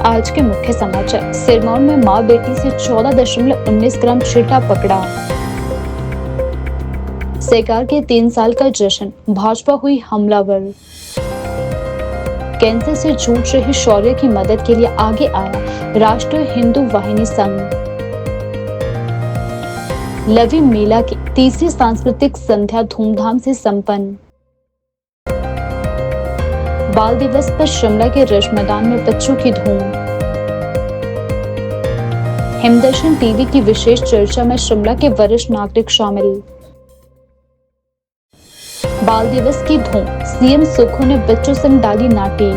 आज के मुख्य समाचार। सिरमौर में मां बेटी से 14.19 ग्राम चिट्टा पकड़ा। सरकार के 3 साल का जश्न, भाजपा हुई हमलावर। कैंसर से जूझ रही शौर्य की मदद के लिए आगे आया राष्ट्रीय हिंदू वाहिनी संघ। लवी मेला की तीसरी सांस्कृतिक संध्या धूमधाम से संपन्न। बाल दिवस पर शिमला के रिज मैदान में बच्चों की धूम। हिमदर्शन टीवी की विशेष चर्चा में शिमला के वरिष्ठ नागरिक शामिल। बाल दिवस की धूम, सीएम सुखो ने बच्चों संग डाली नाटी।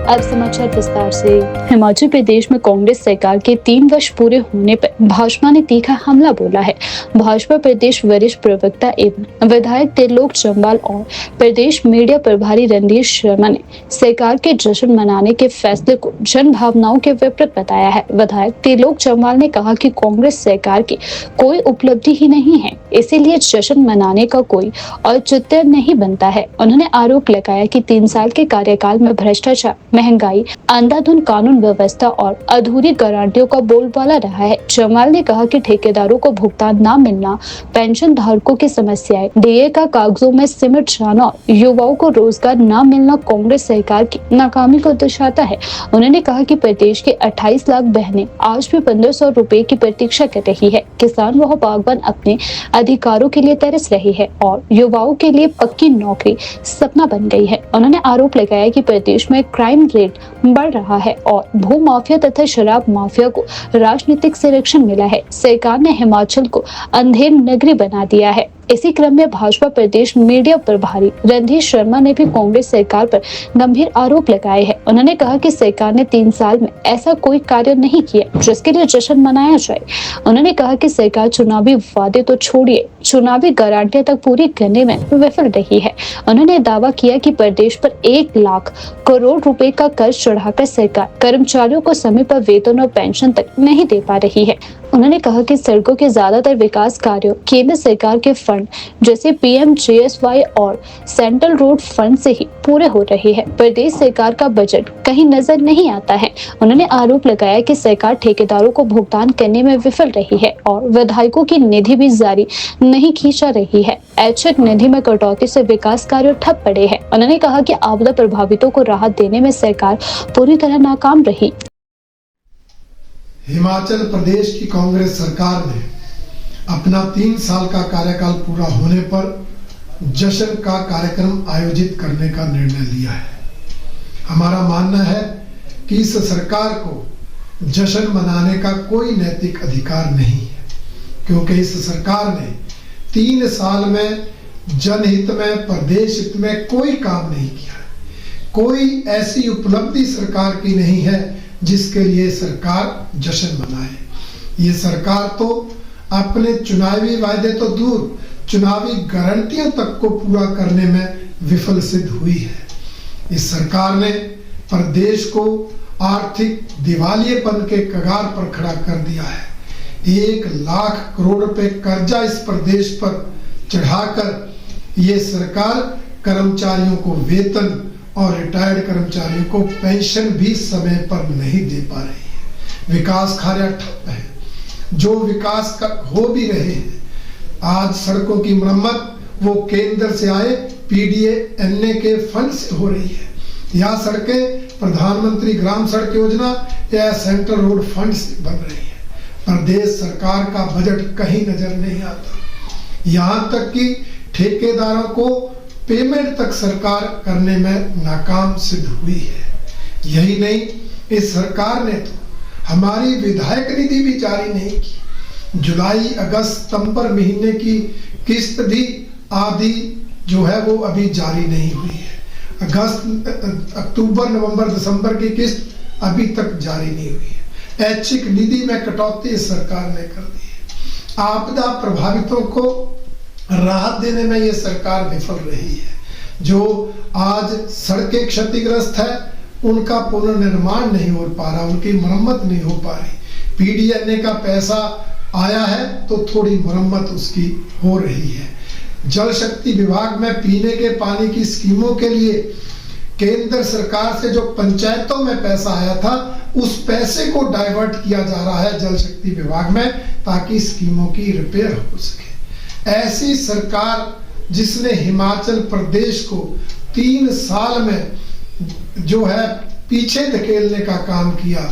अब समाचार विस्तार से। हिमाचल प्रदेश में कांग्रेस सरकार के 3 वर्ष पूरे होने पर भाजपा ने तीखा हमला बोला है। भाजपा प्रदेश वरिष्ठ प्रवक्ता एवं विधायक त्रिलोक जम्वाल और प्रदेश मीडिया प्रभारी रणधीर शर्मा ने सरकार के जश्न मनाने के फैसले को जन भावनाओं के विपरीत बताया है। विधायक त्रिलोक जम्वाल ने कहा कि कांग्रेस सरकार की कोई उपलब्धि ही नहीं है, इसीलिए जश्न मनाने का कोई औचित्य नहीं बनता है। उन्होंने आरोप लगाया कि 3 साल के कार्यकाल में भ्रष्टाचार, महंगाई, अंधाधुंध कानून व्यवस्था और अधूरी गारंटियों का बोलबाला रहा है। जमाल ने कहा कि ठेकेदारों को भुगतान न मिलना, पेंशन धारकों की समस्याएं, डीए का कागजों में सिमट जाना और युवाओं को रोजगार न मिलना कांग्रेस सरकार की नाकामी को दर्शाता है। उन्होंने कहा कि प्रदेश के 28 लाख बहनें आज भी 1500 रुपए की प्रतीक्षा कर रही है। किसान व बागवान अपने अधिकारों के लिए तरस रही है और युवाओं के लिए पक्की नौकरी सपना बन गई है। उन्होंने आरोप लगाया कि प्रदेश में क्राइम रेट बढ़ रहा है और भू माफिया तथा शराब माफिया को राजनीतिक संरक्षण मिला है। सरकार ने हिमाचल को अंधेर नगरी बना दिया है। इसी क्रम में भाजपा प्रदेश मीडिया प्रभारी रणधीर शर्मा ने भी कांग्रेस सरकार पर गंभीर आरोप लगाए हैं। उन्होंने कहा कि सरकार ने 3 साल में ऐसा कोई कार्य नहीं किया जिसके लिए जश्न मनाया जाए। उन्होंने कहा कि सरकार चुनावी वादे तो छोड़िए, चुनावी गारंटियां तक पूरी करने में विफल रही है। उन्होंने दावा किया कि प्रदेश पर 1 लाख करोड़ रुपए का कर्ज चढ़ाकर सरकार कर्मचारियों को समय पर वेतन और पेंशन तक नहीं दे पा रही है। उन्होंने कहा कि सड़कों के ज्यादातर विकास कार्यों केंद्र सरकार के फंड जैसे PMGSY और सेंट्रल रोड फंड से ही पूरे हो रहे हैं। प्रदेश सरकार का बजट कहीं नजर नहीं आता है। उन्होंने आरोप लगाया कि सरकार ठेकेदारों को भुगतान करने में विफल रही है और विधायकों की निधि भी जारी नहीं खींचा रही है। ऐच्छिक निधि में कटौती से विकास कार्य ठप पड़े हैं। उन्होंने कहा कि आपदा प्रभावितों को राहत देने में सरकार पूरी तरह नाकाम रही। हिमाचल प्रदेश की कांग्रेस सरकार ने अपना 3 साल का कार्यकाल पूरा होने पर जश्न का कार्यक्रम आयोजित करने का निर्णय लिया है। हमारा मानना है कि इस सरकार को जश्न मनाने का कोई नैतिक अधिकार नहीं है, क्योंकि इस सरकार ने 3 साल में जनहित में, प्रदेश हित में कोई काम नहीं किया। कोई ऐसी उपलब्धि सरकार की नहीं है जिसके लिए सरकार जश्न मनाए। ये सरकार तो अपने चुनावी वायदे तो दूर, चुनावी गारंटियों तक को पूरा करने में विफल सिद्ध हुई है। इस सरकार ने प्रदेश को आर्थिक दिवालियेपन के कगार पर खड़ा कर दिया है। 1 लाख करोड़ रुपए कर्जा इस प्रदेश पर चढ़ाकर ये सरकार कर्मचारियों को वेतन और रिटायर्ड कर्मचारियों को पेंशन भी समय पर नहीं दे पा रही है। विकास कार्य ठप है। जो विकास हो भी रहे हैं, आज सड़कों की मरम्मत वो केंद्र से आए PDA-NA के फंड से हो रही है, या सड़कें प्रधानमंत्री ग्राम सड़क योजना या सेंट्रल रोड फंड से बन रही है। प्रदेश सरकार का बजट कहीं नजर नहीं आता। यहाँ तक कि ठेकेदारों को पेमेंट तक सरकार करने में नाकाम सिद्ध हुई है। यही नहीं, इस सरकार ने तो हमारी विधायक निधि भी जारी नहीं की। जुलाई, अगस्त, सितंबर महीने की किस्त भी आधी जो है वो अभी जारी नहीं हुई है। अक्टूबर, नवंबर, दिसंबर की किस्त अभी तक जारी नहीं हुई है। ऐच्छिक निधि में कटौती सरकार ने कर दी है। आपदा प्रभावितों को राहत देने में ये सरकार विफल रही है। जो आज सड़कें क्षतिग्रस्त है, उनका पुनर्निर्माण नहीं हो पा रहा, उनकी मरम्मत नहीं हो पा रही। PDA-NA का पैसा आया है तो थोड़ी मरम्मत उसकी हो रही है। जल शक्ति विभाग में पीने के पानी की स्कीमों के लिए केंद्र सरकार से जो पंचायतों में पैसा आया था उस पैसे को डाइवर्ट किया जा रहा है जल शक्ति विभाग में, ताकि स्कीमों की रिपेयर हो सके। ऐसी सरकार जिसने हिमाचल प्रदेश को 3 साल में जो है पीछे धकेलने का काम किया,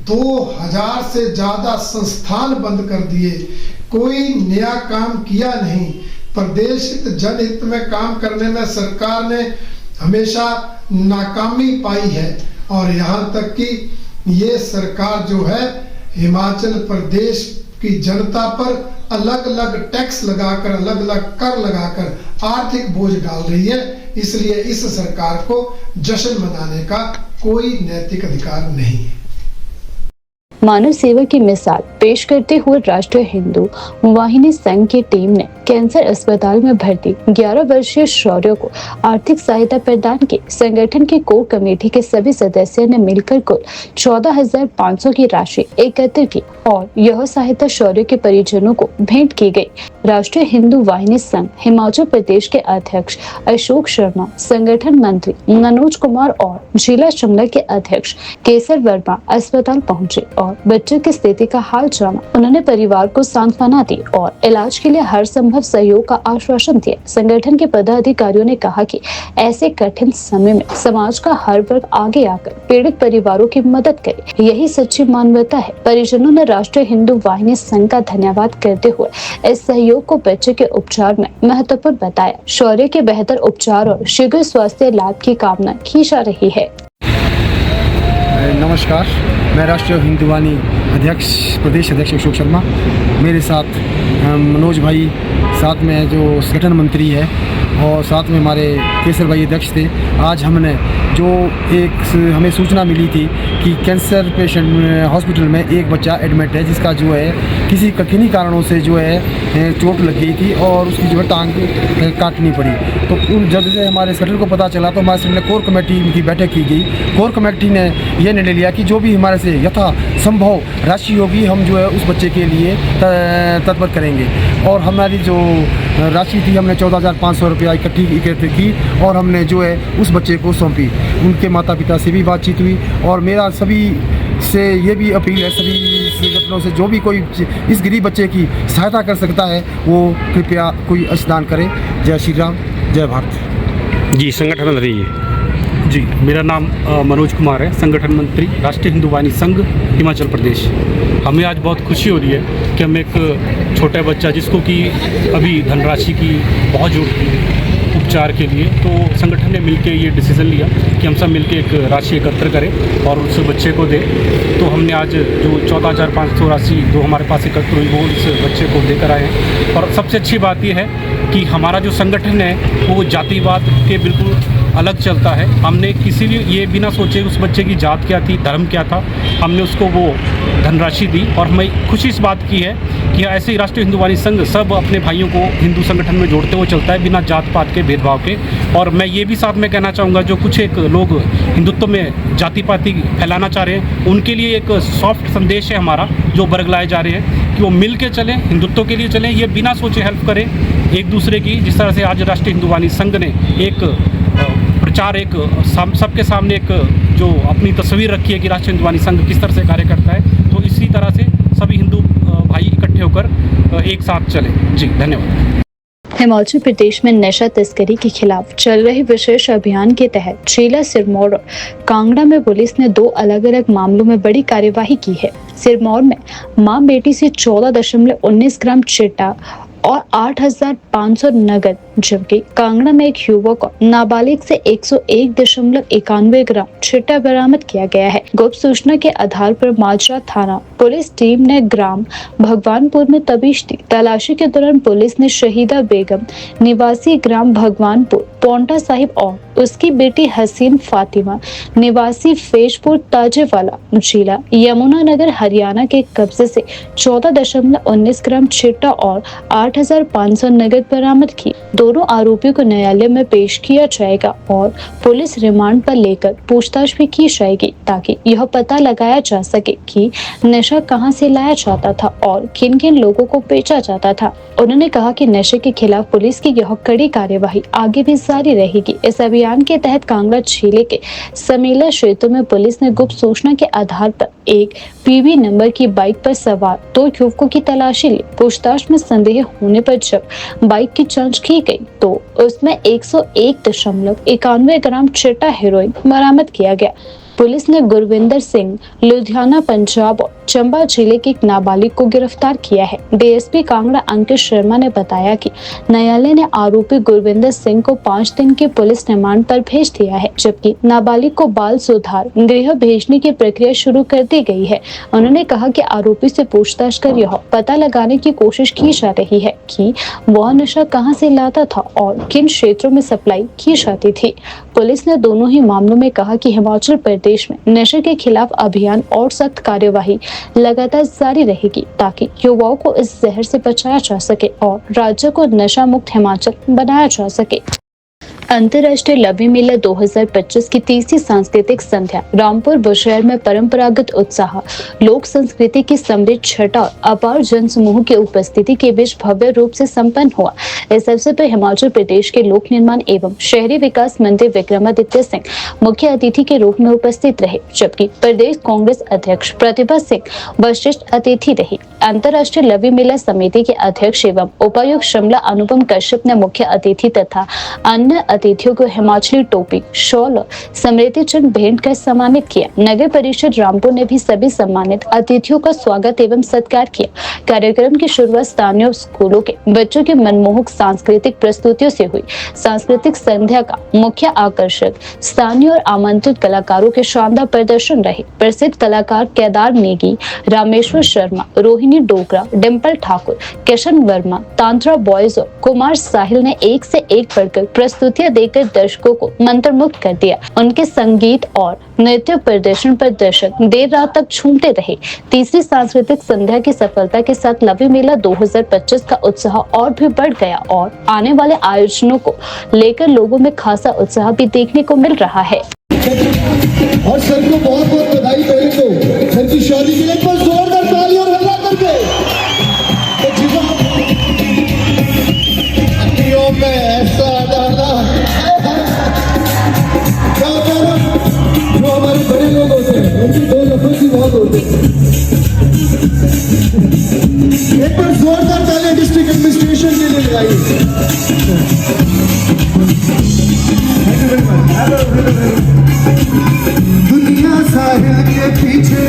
2000 से ज्यादा संस्थान बंद कर दिए, कोई नया काम किया नहीं, प्रदेश हित जनहित में काम करने में सरकार ने हमेशा नाकामी पाई है। और यहाँ तक कि ये सरकार जो है हिमाचल प्रदेश की जनता पर अलग अलग टैक्स लगाकर, अलग अलग कर लगाकर आर्थिक बोझ डाल रही है। इसलिए इस सरकार को जश्न मनाने का कोई नैतिक अधिकार नहीं है। मानव सेवा की मिसाल पेश करते हुए राष्ट्रीय हिंदू वाहिनी संघ की टीम ने कैंसर अस्पताल में भर्ती 11 वर्षीय शौर्य को आर्थिक सहायता प्रदान की। संगठन की कोर कमेटी के सभी सदस्यों ने मिलकर कुल 14,500 की राशि एकत्र की और यह सहायता शौर्य के परिजनों को भेंट की गई। राष्ट्रीय हिंदू वाहिनी संघ हिमाचल प्रदेश के अध्यक्ष अशोक शर्मा, संगठन मंत्री मनोज कुमार और जिला शिमला के अध्यक्ष केसर वर्मा अस्पताल पहुंचे और बच्चे की स्थिति का हाल जाना। उन्होंने परिवार को सांत्वना दी और इलाज के लिए हर संभव सहयोग का आश्वासन दिया। संगठन के पदाधिकारियों ने कहा कि ऐसे कठिन समय में समाज का हर वर्ग आगे आकर पीड़ित परिवारों की मदद करे, यही सच्ची मानवता है। परिजनों ने राष्ट्रीय हिंदू वाहिनी संघ का धन्यवाद करते हुए इस सहयोग को बच्चे के उपचार में महत्वपूर्ण बताया। शौर्य के बेहतर उपचार और शीघ्र स्वास्थ्य लाभ की कामना की जा रही है। नमस्कार, मैं राष्ट्रीय हिंदू वाहिनी प्रदेश अध्यक्ष अशोक शर्मा, मेरे साथ मनोज भाई, साथ में जो संगठन मंत्री है और साथ में हमारे केसर भाई अध्यक्ष थे। आज हमने जो हमें सूचना मिली थी कि कैंसर पेशेंट हॉस्पिटल में एक बच्चा एडमिट है जिसका जो है किन्हीं कारणों से जो है चोट लग गई थी और उसकी जो है टांग काटनी पड़ी। तो जब से हमारे संगठन को पता चला तो हमारे संगठन कोर कमेटी की बैठक की गई। कोर कमेटी ने यह निर्णय लिया कि जो भी हमारे से यथा संभव राशि होगी हम जो है उस बच्चे के लिए तत्पर करेंगे। और हमारी जो राशि थी हमने 14,500 रुपया इकट्ठी की और हमने जो है उस बच्चे को सौंपी। उनके माता पिता से भी बातचीत हुई और मेरा सभी से ये भी अपील है, सभी संगठनों से जो भी कोई इस गरीब बच्चे की सहायता कर सकता है वो कृपया कोई अंशदान करे। जय श्री राम, जय भारत। जी, संगठन मंत्री जी, मेरा नाम मनोज कुमार है, संगठन मंत्री राष्ट्रीय हिंदू वाहिनी संघ हिमाचल प्रदेश। हमें आज बहुत खुशी हो रही है कि हम एक छोटा बच्चा जिसको कि अभी धनराशि की बहुत जरूरत थी उपचार के लिए, तो संगठन ने मिलकर ये डिसीज़न लिया कि हम सब मिलकर एक राशि एकत्र करें और उस बच्चे को दें। तो हमने आज जो 14,500 राशि जो हमारे पास एकत्र हुई वो इस बच्चे को देकर आए हैं। और सबसे अच्छी बात यह है कि हमारा जो संगठन है वो जातिवाद के बिल्कुल अलग चलता है। हमने किसी भी ये बिना सोचे उस बच्चे की जात क्या थी, धर्म क्या था, हमने उसको वो धनराशि दी। और हमें खुशी इस बात की है कि ऐसे ही राष्ट्रीय हिंदू वाहिनी संघ सब अपने भाइयों को हिंदू संगठन में जोड़ते हुए चलता है बिना जात पात के भेदभाव के। और मैं ये भी साथ में कहना चाहूँगा जो कुछ एक लोग हिंदुत्व में जाति पाति फैलाना चाह रहे हैं उनके लिए एक सॉफ्ट संदेश है हमारा जो बरगलाए जा रहे हैं कि वो मिल के चलें, हिंदुत्व के लिए चलें, ये बिना सोचे हेल्प करें एक दूसरे की। जिस तरह से आज राष्ट्रीय हिंदू वाहिनी संघ ने एक प्रचार सबके सामने एक जो अपनी तस्वीर रखी है कि राष्ट्रीय हिंदू वाहिनी संघ किस तरह से कार्य करता है, तो इसी तरह से सभी हिंदू भाई इकट्ठे होकर एक साथ चलें। जी, धन्यवाद। हिमाचल प्रदेश में नशा तस्करी के खिलाफ चल रहे विशेष अभियान के तहत जिला सिरमौर और कांगड़ा में पुलिस ने 2 अलग अलग मामलों में बड़ी कार्यवाही की है। सिरमौर में मां बेटी से 14.19 ग्राम चिट्टा और 8,500 नगद, जबकि कांगड़ा में एक युवक और नाबालिग से 101.91 ग्राम चिट्टा बरामद किया गया है। गुप्त सूचना के आधार पर माजरा थाना पुलिस टीम ने ग्राम भगवानपुर में तबीश दी। तलाशी के दौरान पुलिस ने शहीदा बेगम निवासी ग्राम भगवानपुर पोंटा साहिब और उसकी बेटी हसीन फातिमा निवासी फेजपुर ताजेवाला जिला यमुनानगर हरियाणा के कब्जे से 14.19 ग्राम चिट्टा और 8,500 नगद बरामद की। दोनों आरोपियों को न्यायालय में पेश किया जाएगा और पुलिस रिमांड पर लेकर पूछताछ भी की जाएगी ताकि यह पता लगाया जा सके कि नशा कहां से लाया जाता था और किन किन लोगों को बेचा जाता था। उन्होंने कहा कि नशे के खिलाफ पुलिस की यह कड़ी कार्यवाही आगे भी जारी रहेगी। इस अभियान के तहत कांगड़ा जिले के समेला क्षेत्र में पुलिस ने गुप्त सूचना के आधार पर एक PB नंबर की बाइक पर सवार 2 युवकों की तलाशी ली। पूछताछ में संदेह होने पर जब बाइक की जांच की गई तो उसमें 101.91 ग्राम चिट्टा हेरोइन बरामद किया गया। पुलिस ने गुरविंदर सिंह लुधियाना पंजाब और चंबा जिले के एक नाबालिग को गिरफ्तार किया है। DSP कांगड़ा अंकित शर्मा ने बताया कि न्यायालय ने आरोपी गुरविंदर सिंह को 5 दिन के पुलिस रिमांड पर भेज दिया है, जबकि नाबालिग को बाल सुधार गृह भेजने की प्रक्रिया शुरू कर दी गई है। उन्होंने कहा कि आरोपी से पूछताछ कर यह पता लगाने की कोशिश की जा रही है कि वह नशा कहां से लाता था और किन क्षेत्रों में सप्लाई की जाती थी। पुलिस ने दोनों ही मामलों में कहा कि हिमाचल प्रदेश में नशे के खिलाफ अभियान और सख्त कार्यवाही लगातार जारी रहेगी ताकि युवाओं को इस जहर से बचाया जा सके और राज्य को नशा मुक्त हिमाचल बनाया जा सके। अंतर्राष्ट्रीय लवी मेला 2025 की तीसरी सांस्कृतिक संध्या रामपुर बुशहर में परंपरागत उत्साह, लोक संस्कृति की समृद्ध छटा और अपार जन समूह की उपस्थिति के बीच भव्य रूप से संपन्न हुआ। इस अवसर पर हिमाचल प्रदेश के लोक निर्माण एवं शहरी विकास मंत्री विक्रमादित्य सिंह मुख्य अतिथि के रूप में उपस्थित रहे, जबकि प्रदेश कांग्रेस अध्यक्ष प्रतिभा सिंह विशिष्ट अतिथि रही। अंतर्राष्ट्रीय लवी मेला समिति के अध्यक्ष एवं उपायुक्त शिमला अनुपम कश्यप ने मुख्य अतिथि तथा अन्य अतिथियों को हिमाचली टोपी, शॉल और स्मृति चिन्ह भेंट कर सम्मानित किया। नगर परिषद रामपुर ने भी सभी सम्मानित अतिथियों का स्वागत एवं सत्कार किया। कार्यक्रम की शुरुआत स्थानीय स्कूलों के बच्चों की मनमोहक सांस्कृतिक प्रस्तुतियों से हुई। सांस्कृतिक संध्या का मुख्य आकर्षक स्थानीय और आमंत्रित कलाकारों के शानदार प्रदर्शन रहे। प्रसिद्ध कलाकार केदार नेगी, रामेश्वर शर्मा, रोहिणी डोगरा, डिम्पल ठाकुर, किशन वर्मा, तांत्रा बॉयज और कुमार साहिल ने एक से एक बढ़कर प्रस्तुतियां देकर दर्शकों को मंत्रमुग्ध कर दिया। उनके संगीत और नृत्य प्रदर्शन पर दर्शक देर रात तक झूमते रहे। तीसरी सांस्कृतिक संध्या की सफलता के साथ लवी मेला 2025 का उत्साह और भी बढ़ गया और आने वाले आयोजनों को लेकर लोगों में खासा उत्साह भी देखने को मिल रहा है। और सर को बहुत बहुत बधाई। पहले तो सर की शादी के लिए एक बार जोरदार ताली और हल्ला करके तो में ऐसा डाला जो हमारे बड़े लोग होते हैं उनकी 2 लफ्ज़ ही बहुत होते हैं। एक बार जोरदार ताली डिस्ट्रिक्ट एडमिनिस्ट्रेशन के लिए लगाइए। दुनिया साहिल के पीछे,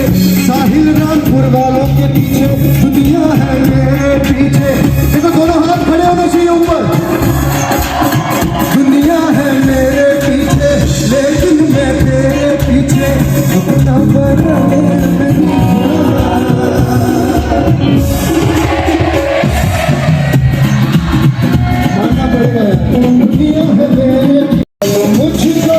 साहिल रामपुर वालों के पीछे, दुनिया है मेरे पीछे। देखो दोनों हाथ खड़े होने चाहिए ऊपर। दुनिया है मेरे पीछे लेकिन मैं तेरे पीछे अपना मानना पड़ेगा। दुनिया है मेरे मुझको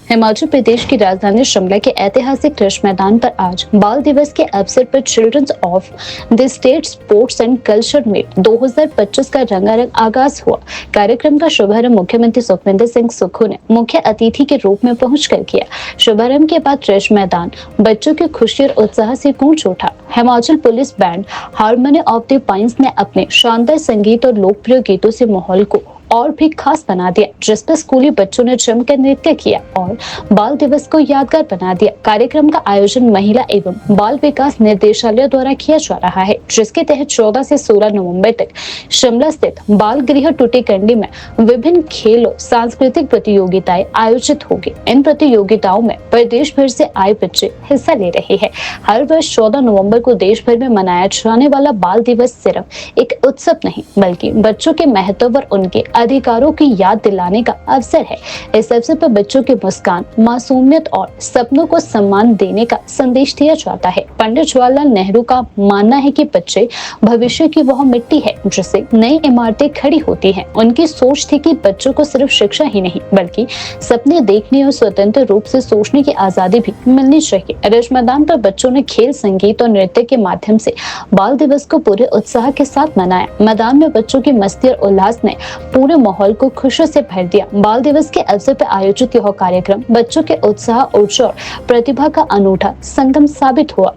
हिमाचल प्रदेश की राजधानी शिमला के ऐतिहासिक रिज मैदान पर आज बाल दिवस के अवसर पर children's of the state sports and culture meet 2025 का रंगारंग आगाज हुआ। कार्यक्रम का शुभारंभ मुख्यमंत्री सुखविंदर सिंह सुक्खू ने मुख्य अतिथि के रूप में पहुंचकर किया। शुभारंभ के बाद रिज मैदान बच्चों की खुशी और उत्साह से गूंज उठा। Himachal police band harmony of the pines ने अपने शानदार संगीत और लोकप्रिय गीतों से माहौल को और भी खास बना दिया, जिस पर स्कूली बच्चों ने जमकर नृत्य किया और बाल दिवस को यादगार बना दिया। कार्यक्रम का आयोजन महिला एवं बाल विकास निर्देशालय द्वारा किया जा रहा है, जिसके तहत 14 से 16 नवंबर तक शिमला स्थित बाल गृह टूटीकंडी में विभिन्न खेल और सांस्कृतिक प्रतियोगिताएं आयोजित होगी। इन प्रतियोगिताओं में प्रदेश भर से आए बच्चे हिस्सा ले रहे हैं। हर वर्ष 14 नवंबर को देश भर में मनाया जाने वाला बाल दिवस सिर्फ एक उत्सव नहीं, बल्कि बच्चों के महत्व और उनके अधिकारों की याद दिलाने का अवसर है। इस अवसर पर बच्चों की मुस्कान, मासूमियत और सपनों को सम्मान देने का संदेश दिया जाता है। पंडित जवाहरलाल नेहरू का मानना है कि बच्चे भविष्य की वह मिट्टी है जिससे नई इमारतें खड़ी होती हैं। उनकी सोच थी कि बच्चों को सिर्फ शिक्षा ही नहीं बल्कि सपने देखने और स्वतंत्र रूप से सोचने की आजादी भी मिलनी चाहिए। रिज मैदान पर बच्चों ने खेल, संगीत और नृत्य के माध्यम से बाल दिवस को पूरे उत्साह के साथ मनाया। मैदान में बच्चों की मस्ती और उल्लास ने पूरे माहौल को खुशियों से भर दिया। बाल दिवस के अवसर पर आयोजित यह कार्यक्रम बच्चों के उत्साह, ऊर्जा और प्रतिभा का अनूठा संगम साबित हुआ।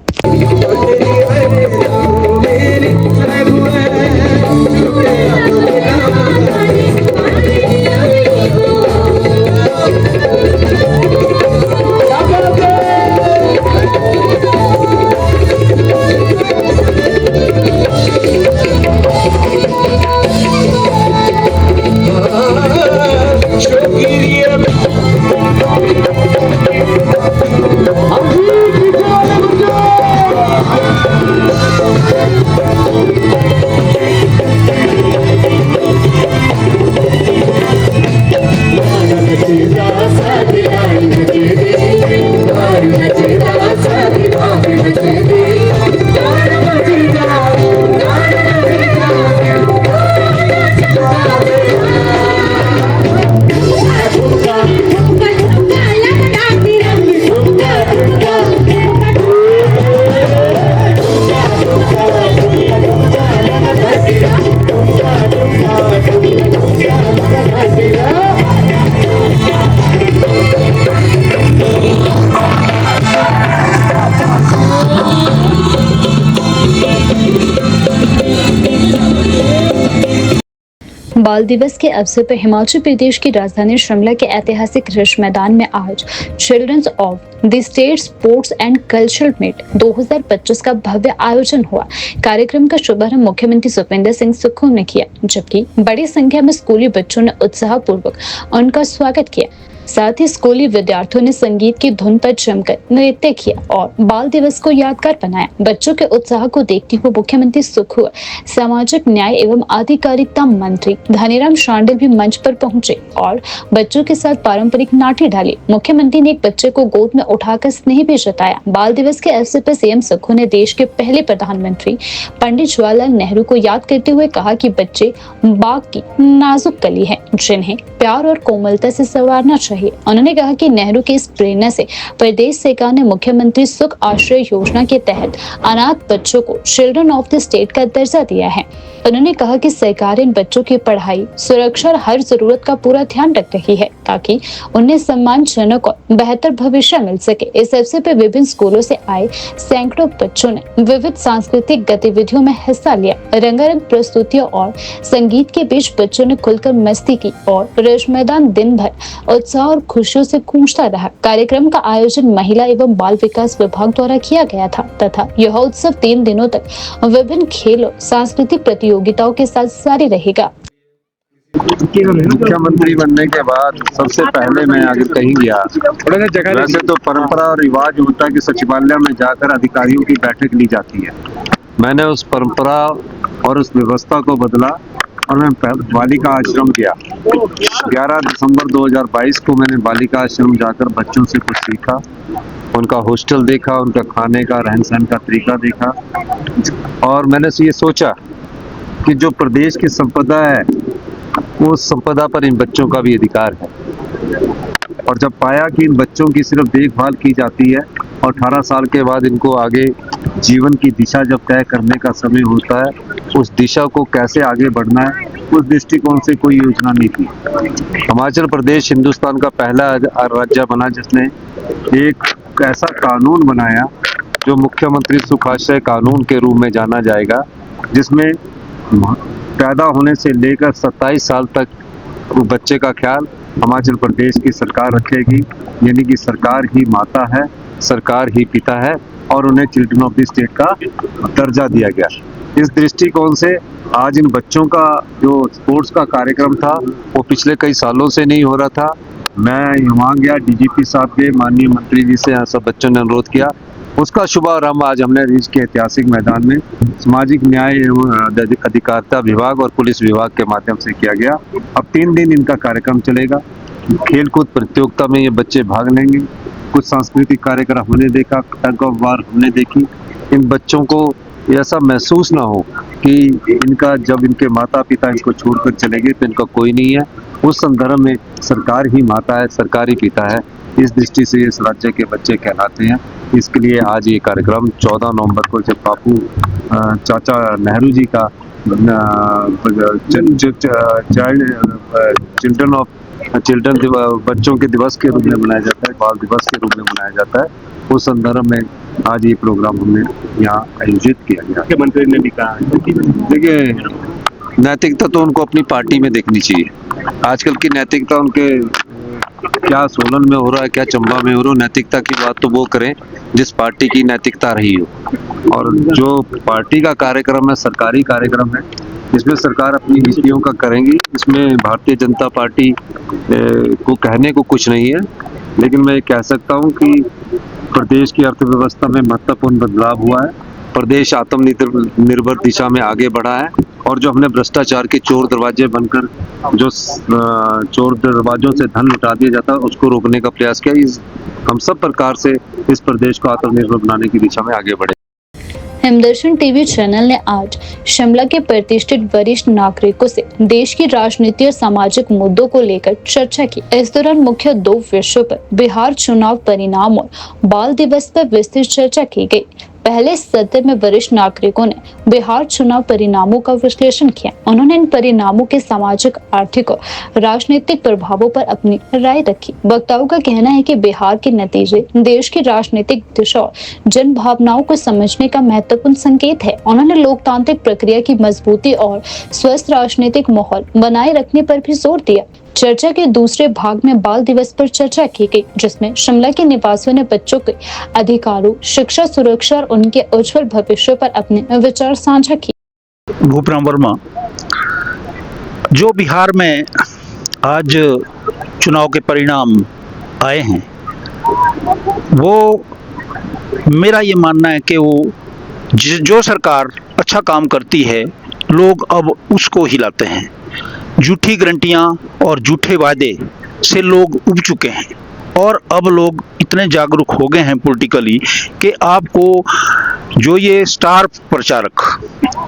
बाल दिवस के अवसर पर हिमाचल प्रदेश की राजधानी शिमला के ऐतिहासिक रिज मैदान में आज children's of the state sports and cultural meet 2025 का भव्य आयोजन हुआ। कार्यक्रम का शुभारंभ मुख्यमंत्री सुखविंदर सिंह सुक्खू ने किया, जबकि बड़ी संख्या में स्कूली बच्चों ने उत्साहपूर्वक उनका स्वागत किया। साथ ही स्कूली विद्यार्थियों ने संगीत की धुन पर जमकर नृत्य किया और बाल दिवस को यादगार बनाया। बच्चों के उत्साह को देखते हुए मुख्यमंत्री सुक्खू, सामाजिक न्याय एवं आधिकारिता मंत्री धनीराम शांडिल भी मंच पर पहुंचे और बच्चों के साथ पारंपरिक नाटी डाली। मुख्यमंत्री ने एक बच्चे को गोद में उठाकर स्नेह भी जताया। बाल दिवस के अवसर पर सीएम सुक्खू ने देश के पहले प्रधानमंत्री पंडित जवाहरलाल नेहरू को याद करते हुए कहा कि बच्चे बाग की नाजुक कली है जिन्हें प्यार और कोमलता से संवारना चाहिए। उन्होंने कहा कि नेहरू की इस प्रेरणा से प्रदेश सरकार ने मुख्यमंत्री सुख आश्रय योजना के तहत अनाथ बच्चों को चिल्ड्रन ऑफ द स्टेट का दर्जा दिया है। उन्होंने कहा कि सरकार इन बच्चों की पढ़ाई, सुरक्षा और हर जरूरत का पूरा ध्यान रख रही है ताकि उन्हें सम्मानजनक और बेहतर भविष्य मिल सके। इस अवसर पर विभिन्न स्कूलों से आए सैकड़ों बच्चों ने विविध सांस्कृतिक गतिविधियों में हिस्सा लिया। रंगारंग प्रस्तुतियों और संगीत के बीच बच्चों ने खुलकर मस्ती की और रिज मैदान दिन भर उत्साह और खुशियों से गूंजता रहा। कार्यक्रम का आयोजन महिला एवं बाल विकास विभाग द्वारा किया गया था तथा यह उत्सव 3 दिनों तक विभिन्न खेलों, सांस्कृतिक प्रतियोगिताओं के साथ जारी रहेगा। मुख्यमंत्री बनने के बाद सबसे पहले मैं अगर कहीं गया, वैसे तो परंपरा और रिवाज होता है कि सचिवालय में जाकर अधिकारियों की बैठक ली जाती है। मैंने उस परंपरा और उस व्यवस्था को बदला और मैं बालिका आश्रम गया। 11 दिसंबर 2022 को मैंने बालिका आश्रम जाकर बच्चों से कुछ सीखा, उनका हॉस्टल देखा, उनका खाने का, रहन सहन का तरीका देखा और मैंने ये सोचा कि जो प्रदेश की संपदा है उस संपदा पर इन बच्चों का भी अधिकार है। और जब पाया कि इन बच्चों की सिर्फ देखभाल की जाती है और 18 साल के बाद इनको आगे जीवन की दिशा जब तय करने का समय होता है, उस दिशा को कैसे आगे बढ़ना है, उस दृष्टिकोण से कोई योजना नहीं थी। हिमाचल प्रदेश हिंदुस्तान का पहला राज्य बना जिसने एक ऐसा कानून बनाया जो मुख्यमंत्री सुख आश्रय कानून के रूप में जाना जाएगा, जिसमें पैदा होने से लेकर 27 साल तक वो बच्चे का ख्याल हिमाचल प्रदेश की सरकार रखेगी। यानी कि सरकार ही माता है, सरकार ही पिता है और उन्हें चिल्ड्रन ऑफ द स्टेट का दर्जा दिया गया। इस दृष्टिकोण से आज इन बच्चों का जो स्पोर्ट्स का कार्यक्रम था वो पिछले कई सालों से नहीं हो रहा था। मैं वहाँ गया, डीजीपी साहब के, माननीय मंत्री जी से सब बच्चों ने अनुरोध किया उसका शुभारंभ आज हमने रीच के ऐतिहासिक मैदान में सामाजिक न्याय एवं अधिकारिता विभाग और पुलिस विभाग के माध्यम से किया गया। अब 3 दिन इनका कार्यक्रम चलेगा। खेलकूद प्रतियोगिता में ये बच्चे भाग लेंगे, कुछ सांस्कृतिक कार्यक्रम हमने देखा, टग ऑफ वार हमने देखी। इन बच्चों को ऐसा महसूस ना हो कि इनका जब इनके माता पिता इनको छोड़कर चले गए तो इनका कोई नहीं है। उस संदर्भ में सरकार ही माता है, सरकार ही पिता है। इस दृष्टि से इस राज्य के बच्चे कहलाते हैं। इसके लिए आज ये कार्यक्रम 14 नवंबर को जब बापू चाचा नेहरू जी का चिल्ड्रन बच्चों के दिवस के रूप में मनाया जाता है, बाल दिवस के रूप में मनाया जाता है। उस संदर्भ में आज ये प्रोग्राम हमने यहाँ आयोजित किया गया। मुख्यमंत्री ने भी कहा, देखिए नैतिकता तो उनको अपनी पार्टी में देखनी चाहिए। आजकल की नैतिकता उनके क्या सोलन में हो रहा है, क्या चंबा में हो रहा है, नैतिकता की बात तो वो करें जिस पार्टी की नैतिकता रही हो। और जो पार्टी का कार्यक्रम है, सरकारी कार्यक्रम है, इसमें सरकार अपनी नीतियों का करेंगी। इसमें भारतीय जनता पार्टी को कहने को कुछ नहीं है, लेकिन मैं कह सकता हूँ कि प्रदेश की अर्थव्यवस्था में महत्वपूर्ण बदलाव हुआ है। प्रदेश आत्मनिर्भर दिशा में आगे बढ़ा है और जो हमने भ्रष्टाचार के चोर दरवाजे बनकर जो चोर दरवाजों से धन लुटा दिया जाता है उसको रोकने का प्रयास किया। हम सब प्रकार से इस प्रदेश को आत्मनिर्भर बनाने की दिशा में आगे बढ़े। हिमदर्शन टीवी चैनल ने आज शिमला के प्रतिष्ठित वरिष्ठ नागरिकों से देश की राजनीति और सामाजिक मुद्दों को लेकर चर्चा की। इस दौरान मुख्य 2 विषयों पर बिहार चुनाव परिणाम और बाल दिवस पर विस्तृत चर्चा की गई। पहले सत्र में वरिष्ठ नागरिकों ने बिहार चुनाव परिणामों का विश्लेषण किया। उन्होंने इन परिणामों के सामाजिक, आर्थिक और राजनीतिक प्रभावों पर अपनी राय रखी। वक्ताओं का कहना है कि बिहार के नतीजे देश की राजनीतिक दिशा और जन भावनाओं को समझने का महत्वपूर्ण संकेत है। उन्होंने लोकतांत्रिक प्रक्रिया की मजबूती और स्वस्थ राजनीतिक माहौल बनाए रखने पर भी जोर दिया। चर्चा के दूसरे भाग में बाल दिवस पर चर्चा की गई, जिसमें शिमला के निवासियों ने बच्चों के अधिकारों, शिक्षा, सुरक्षा और उनके उज्जवल भविष्य पर अपने विचार साझा किए। भूपराम वर्मा, जो बिहार में आज चुनाव के परिणाम आए हैं, वो मेरा ये मानना है कि वो जो सरकार अच्छा काम करती है, लोग अब उसको हिलाते हैं। झूठी गारंटियां और झूठे वादे से लोग उब चुके हैं और अब लोग इतने जागरूक हो गए हैं पॉलिटिकली कि आपको जो ये स्टार प्रचारक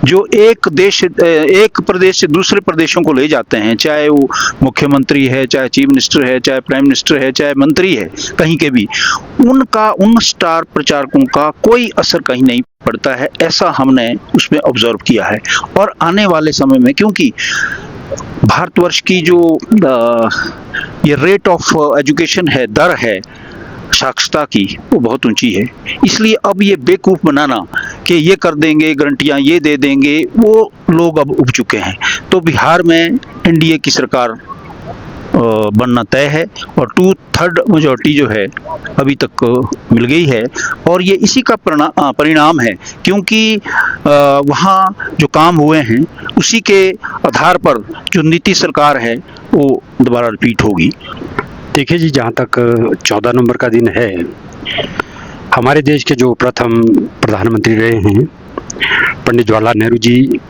जो एक प्रदेश से दूसरे प्रदेशों को ले जाते हैं, चाहे वो मुख्यमंत्री है, चाहे चीफ मिनिस्टर है, चाहे प्राइम मिनिस्टर है, चाहे मंत्री है, कहीं के भी, उन स्टार प्रचारकों का कोई असर कहीं नहीं पड़ता है। ऐसा हमने उसमें ऑब्जर्व किया है। और आने वाले समय में, क्योंकि भारतवर्ष की जो ये रेट ऑफ एजुकेशन है, दर है साक्षरता की, वो बहुत ऊंची है। इसलिए अब ये बेवकूफ़ बनाना कि ये कर देंगे, गारंटियां ये दे देंगे, वो लोग अब उब चुके हैं। तो बिहार में एनडीए की सरकार बनना तय है और 2/3 मेजॉरिटी जो है अभी तक मिल गई है और ये इसी का परिणाम है, क्योंकि वहाँ जो काम हुए हैं उसी के आधार पर जो नीति सरकार है वो दोबारा रिपीट होगी। देखिए जी, जहाँ तक 14 नवंबर का दिन है, हमारे देश के जो प्रथम प्रधानमंत्री रहे हैं पंडित जवाहरलाल नेहरू जी,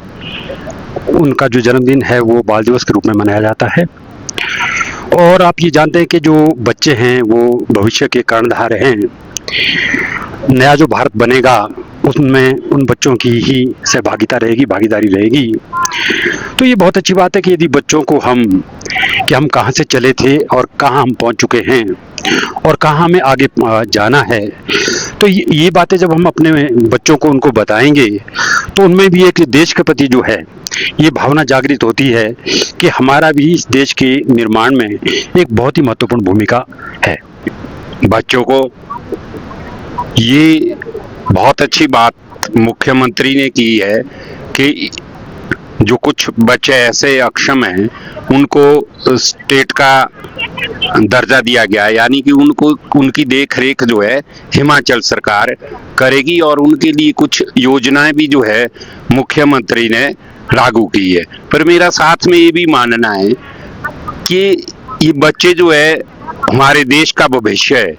उनका जो जन्मदिन है वो बाल दिवस के रूप में मनाया जाता है। और आप ये जानते हैं कि जो बच्चे हैं वो भविष्य के कर्णधार हैं। नया जो भारत बनेगा उसमें उन बच्चों की ही सहभागिता रहेगी, भागीदारी रहेगी। तो ये बहुत अच्छी बात है कि यदि बच्चों को हम कहाँ से चले थे और कहाँ हम पहुँच चुके हैं और कहाँ हमें आगे जाना है, तो ये बातें जब हम अपने बच्चों को उनको बताएंगे तो उनमें भी एक देश के प्रति जो है ये भावना जागृत होती है कि हमारा भी इस देश के निर्माण में एक बहुत ही महत्वपूर्ण भूमिका है। बच्चों को ये बहुत अच्छी बात मुख्यमंत्री ने की है कि जो कुछ बच्चे ऐसे अक्षम हैं उनको स्टेट का दर्जा दिया गया, यानी कि उनको उनकी देख रेख जो है हिमाचल सरकार करेगी और उनके लिए कुछ योजनाएं भी जो है मुख्यमंत्री ने लागू की है। पर मेरा साथ में ये भी मानना है कि ये बच्चे जो है हमारे देश का भविष्य है,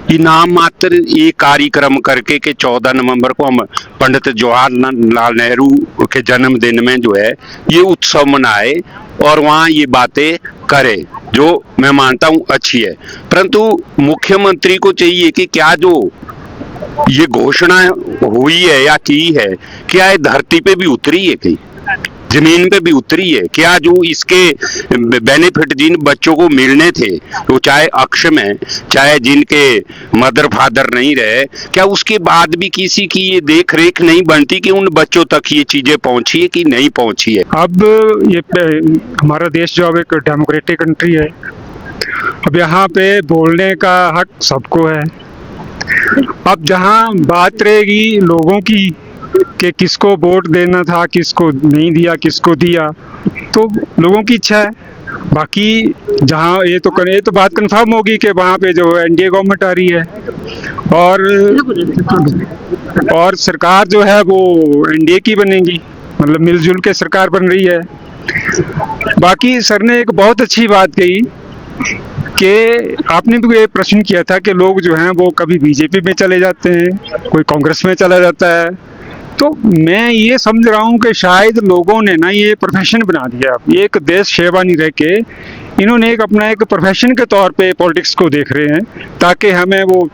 ये नाम मात्र ये कार्यक्रम करके कि 14 नवंबर को हम पंडित जवाहरलाल नेहरू के जन्मदिन में जो है ये उत्सव मनाए और वहाँ ये बातें करे, जो मैं मानता हूँ अच्छी है। परंतु मुख्यमंत्री को चाहिए कि क्या जो ये घोषणा हुई है या की है, क्या ये धरती पे भी उतरी है, कहीं जमीन पे भी उतरी है क्या? जो इसके बेनिफिट जिन बच्चों को मिलने थे, वो चाहे अक्षम है, चाहे जिनके मदर फादर नहीं रहे, क्या उसके बाद भी किसी की ये देख रेख नहीं बनती कि उन बच्चों तक ये चीजें पहुंची है कि नहीं पहुंची है? अब ये हमारा देश जो अब एक डेमोक्रेटिक कंट्री है, अब यहाँ पे बोलने का हक सबको है। अब जहाँ बात रहेगी लोगों की कि किसको वोट देना था, किसको नहीं दिया, किसको दिया, तो लोगों की इच्छा है। बाकी जहाँ ये तो बात कंफर्म होगी कि वहाँ पे जो एनडीए गवर्नमेंट आ रही है और सरकार जो है वो एनडीए की बनेगी, मतलब मिलजुल के सरकार बन रही है। बाकी सर ने एक बहुत अच्छी बात कही कि आपने भी ये प्रश्न किया था कि लोग जो हैं वो कभी बीजेपी में चले जाते हैं, कोई कांग्रेस में चला जाता है। तो मैं ये समझ रहा हूँ कि शायद लोगों ने ना ये प्रोफेशन बना दिया। ये एक देश सेवा नहीं रह के इन्होंने अपना एक प्रोफेशन के तौर पे पॉलिटिक्स को देख रहे हैं, ताकि हमें वो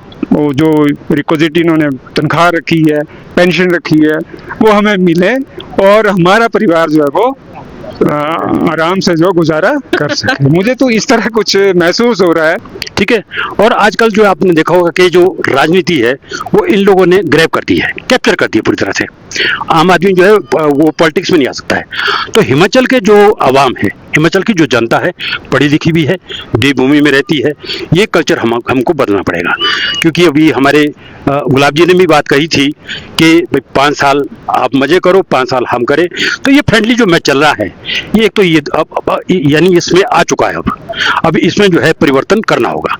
जो रिक्विजिट इन्होंने तनख्वाह रखी है, पेंशन रखी है, वो हमें मिले और हमारा परिवार जो है वो आराम से जो गुजारा कर सके। मुझे तो इस तरह कुछ महसूस हो रहा है। ठीक है। और आजकल जो आपने देखा होगा कि जो राजनीति है वो इन लोगों ने ग्रैब कर दी है, कैप्चर कर दी है पूरी तरह से। आम आदमी जो है वो पॉलिटिक्स में नहीं आ सकता है। तो हिमाचल के जो आवाम है, हिमाचल की जो जनता है, पढ़ी लिखी भी है, देवभूमि में रहती है, ये कल्चर हमको बदलना पड़ेगा। क्योंकि अभी हमारे गुलाब जी ने भी बात कही थी कि 5 साल आप मजे करो, 5 साल हम करें। तो ये फ्रेंडली जो मैच चल रहा है, ये एक तो ये अब यानी इसमें आ चुका है। अब इसमें जो है परिवर्तन करना होगा,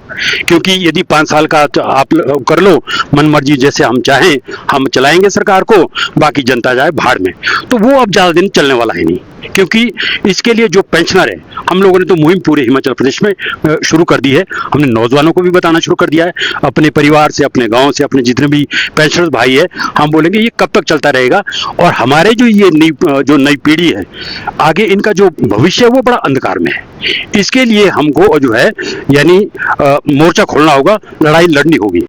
क्योंकि यदि 5 साल का आप कर लो मन मर्जी, जैसे हम चाहें हम चलाएंगे सरकार को, बाकी जनता जाए भाड़ में, तो वो अब ज्यादा दिन चलने वाला है नहीं। क्योंकि इसके लिए जो पेंशनर है, हम लोगों ने तो मुहिम पूरे हिमाचल प्रदेश में शुरू कर दी है। हमने नौजवानों को भी बताना शुरू कर दिया है, अपने परिवार से, अपने गांव से, अपने जितने भी पेंशनर भाई है, हम बोलेंगे ये कब तक चलता रहेगा। और हमारे जो ये नई पीढ़ी है, आगे इनका जो भविष्य है वो बड़ा अंधकार में है। इसके लिए हमको जो है यानी मोर्चा खोलना होगा, लड़ाई लड़नी होगी।